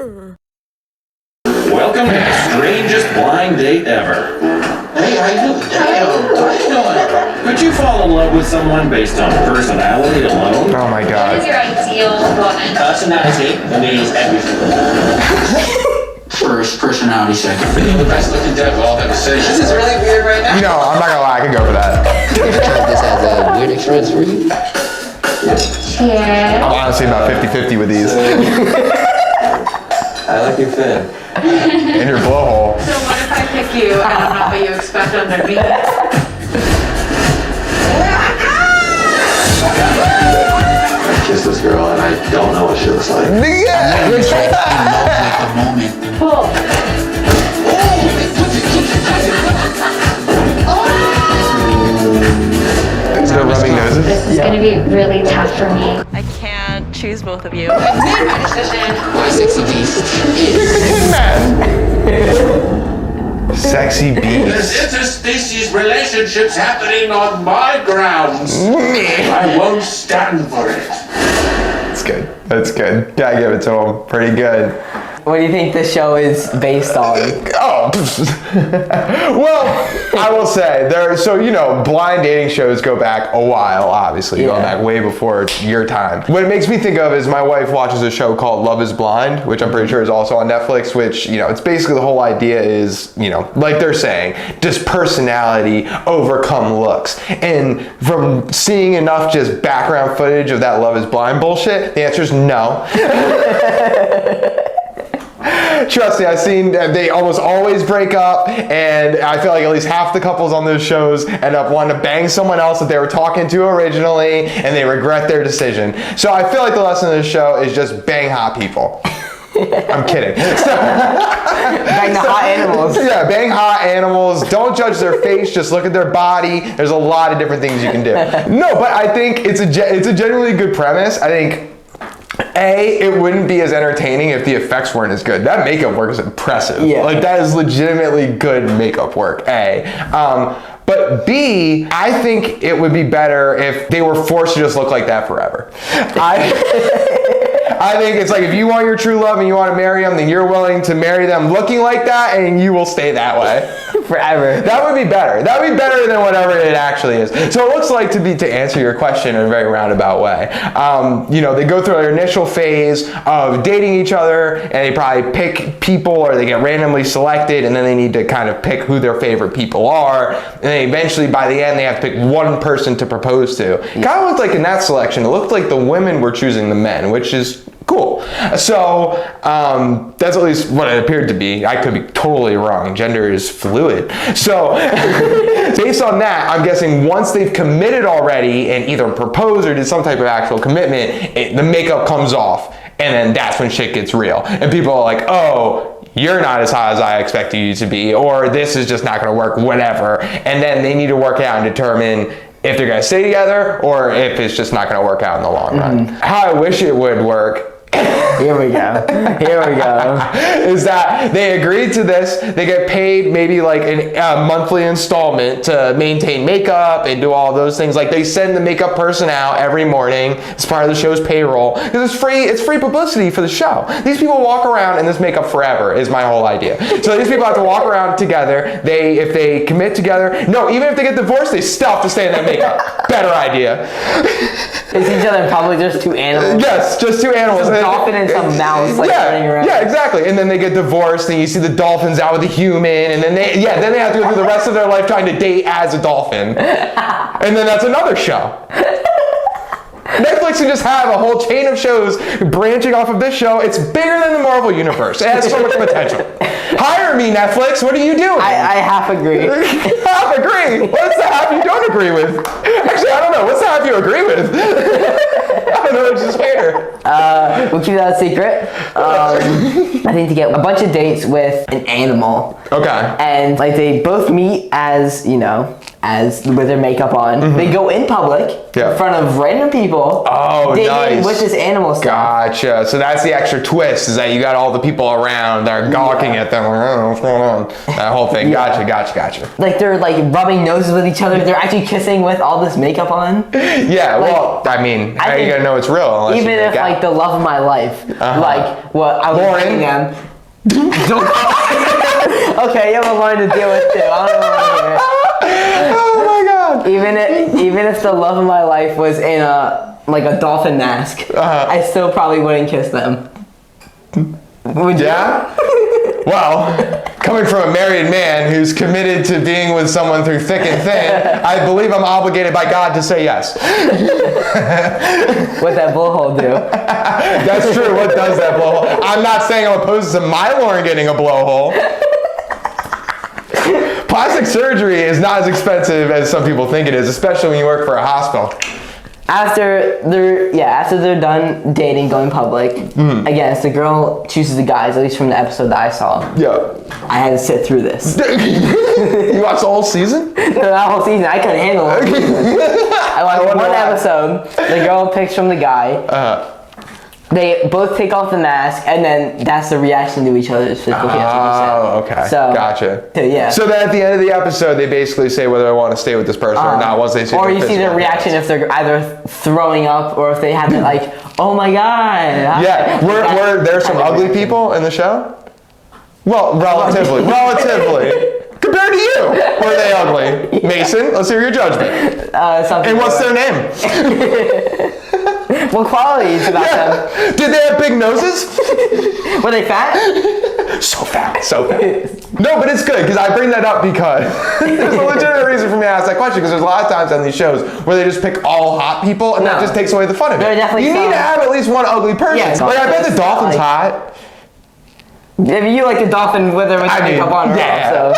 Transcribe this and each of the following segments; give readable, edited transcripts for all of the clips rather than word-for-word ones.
Welcome to the strangest blind date ever. Hey, how you doing? How you doing? Could you fall in love with someone based on personality alone? Oh my What god. is your ideal woman? Personality means everything. First, personality second. The best looking devil I've ever seen. This is really weird right now. No, I'm not gonna lie, I could go for that. This has a weird experience for you. Yeah. I'm honestly about 50-50 with these. I like your fit. And your blowhole. So what if I pick you and I'm not what you expect under me? I kissed this girl and I don't know what she looks like. Yeah. It's like in love with the moment. Cool. Still rubbing noses? This is gonna be really tough for me. I can't choose both of you. I made my decision. My sexy beast is... Sexy There's beast. interspecies relationships happening on my grounds. I won't stand for it. That's good. That's good. Gotta give it to him. Pretty good. What do you think the show is based on? Oh, well, I will say so blind dating shows go back a while, obviously, going back way before your time. What it makes me think of is my wife watches a show called Love is Blind, which I'm pretty sure is also on Netflix, which, it's basically the whole idea is, like they're saying, does personality overcome looks? And from seeing enough just background footage of that Love is Blind bullshit, the answer is no. Trust me, I've seen they almost always break up, and I feel like at least half the couples on those shows end up wanting to bang someone else that they were talking to originally, and they regret their decision. So I feel like the lesson of this show is just bang hot people. I'm kidding. Bang the hot animals. Yeah, bang hot animals. Don't judge their face, just look at their body. There's a lot of different things you can do. No, but I think it's a genuinely good premise. I think it wouldn't be as entertaining if the effects weren't as good. That makeup work is impressive. Yeah. Like, that is legitimately good makeup work, But B, I think it would be better if they were forced to just look like that forever. I think it's like if you want your true love and you want to marry them, then you're willing to marry them looking like that, and you will stay that way. Forever. That would be better. That would be better than whatever it actually is. So it looks like, to answer your question in a very roundabout way, they go through their initial phase of dating each other, and they probably pick people, or they get randomly selected, and then they need to kind of pick who their favorite people are, and then eventually by the end they have to pick one person to propose to. Kind of looked like in that selection, it looked like the women were choosing the men, which is cool. So that's at least what it appeared to be. I could be totally wrong. Gender is fluid. So based on that, I'm guessing once they've committed already and either proposed or did some type of actual commitment, the makeup comes off, and then that's when shit gets real. And people are like, oh, you're not as hot as I expected you to be, or this is just not going to work, whatever. And then they need to work out and determine if they're going to stay together or if it's just not going to work out in the long run. How I wish it would work Here we go. is that they agreed to this. They get paid maybe like a monthly installment to maintain makeup and do all those things. Like, they send the makeup person out every morning as part of the show's payroll, because it's free publicity for the show. These people walk around in this makeup forever is my whole idea. So these people have to walk around together. If they commit together, even if they get divorced, they still have to stay in that makeup. Better idea. Is each other probably just two animals? Yes, just two animals. Some dolphin and some mouse running around. Yeah, exactly. And then they get divorced, and you see the dolphins out with the human, and then they have to go through the rest of their life trying to date as a dolphin. And then that's another show. Netflix can just have a whole chain of shows branching off of this show. It's bigger than the Marvel universe. It has so much potential. Hire me, Netflix. What are you doing? I half agree. Half agree? What's the half you don't agree with? Actually, I don't know. What's the half you agree with? I don't know. It's just hater. We'll keep that a secret. I think to get a bunch of dates with an animal. Okay. And like they both meet as, as with their makeup on. They go in public Yeah. in front of random people. Oh, dating nice. with this animal stuff. Gotcha. So that's the extra twist, is that you got all the people around that are gawking at them, like, oh, what's going on? That whole thing. Yeah. Gotcha. Like they're like rubbing noses with each other. They're actually kissing with all this makeup on. Yeah, Like, well, I mean, how are you think gonna know it's real unless Even you if make out? like the love of my life, like what I was Lauren. dating them. Don't okay, you have a Lauren to deal with too. I don't want to hear it. Oh my god. Even if the love of my life was in a dolphin mask, I still probably wouldn't kiss them. Would you? Yeah? Well, coming from a married man who's committed to being with someone through thick and thin, I believe I'm obligated by God to say yes. What that blowhole do? That's true. What does that blowhole? I'm not saying I'm opposed to my Lauren getting a blowhole. Plastic surgery is not as expensive as some people think it is, especially when you work for a hospital. After they're done dating, going public, again, if the girl chooses the guys, at least from the episode that I saw, Yeah. I had to sit through this. You watched the whole season? No, that whole season, I couldn't handle it. I watched one episode, the girl picks from the guy, they both take off the mask, and then that's the reaction to each other's physical features. Oh, okay. So, gotcha. Yeah. So then at the end of the episode, they basically say whether I want to stay with this person or not once they see or their you see physical their reaction appearance. if they're either throwing up or if they have it like, oh my god. Yeah, were there some ugly people in the show? Well, relatively. Compared to you, were they ugly? Mason, let's hear your judgment. And what's their name? What qualities about them? Did they have big noses? Were they fat? So fat. No, but it's good because I bring that up because there's a legitimate reason for me to ask that question, because there's a lot of times on these shows where they just pick all hot people and that just takes away the fun of it. There are definitely you need some- to have at least one ugly person. Yeah, like I bet the dolphin's like- hot. If you like a dolphin with or without makeup on, yeah. So.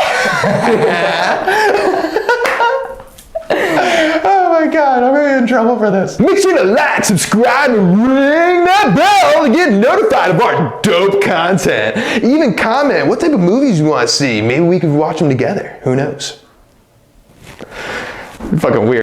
Oh my god, I'm gonna be in trouble for this. Make sure to like, subscribe, and ring that bell to get notified of our dope content. Even comment what type of movies you want to see. Maybe we could watch them together. Who knows? Fucking weird.